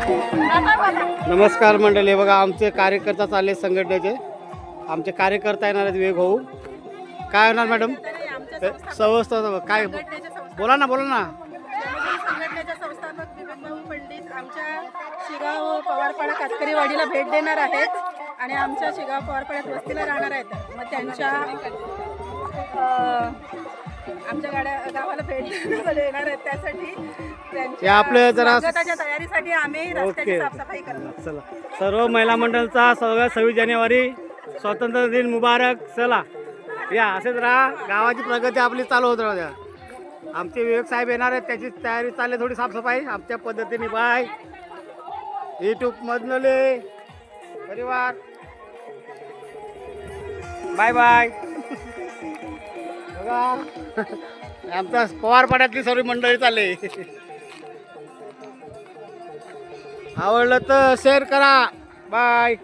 नमस्कार मंडळी, बघा आमचे कार्यकर्ता चालले संघटनेचे. आमचे कार्यकर्ता येणार आहेत विवेक भाऊ. काय होणार मॅडम? संस्था काय बोला ना संघटनेच्या संस्थापक विवेक भाऊ पंडित आमच्या शिगाव पवारपाडा कातकरीवाडीला भेट देणार आहेत आणि आमच्या शिगाव पवारपाड्यात वस्तीला राहणार आहेत. मग त्यांच्या आमच्या गावाला भेट देणार आहेत. त्यासाठी त्यांच्या आपलं जरा स्वागताच्या तयारीसाठी आम्ही रस्त्याची साफसफाई करतो. चला, सर्व महिला मंडळाचा सगळं 26 जानेवारी स्वातंत्र्य दिन मुबारक. चला या, असेच राहा. गावाची प्रगती आपली चालू होत राहू द्या. आमचे विवेक साहेब येणार आहेत, त्याची तयारी चालली, थोडी साफसफाई आमच्या पद्धतीने. बाय यूट्यूब मधले परिवार, बाय बाय. बघा आमच्या पवारपाड्यातली सर्व मंडळी चालले. आवडलं तर शेअर करा. बाय.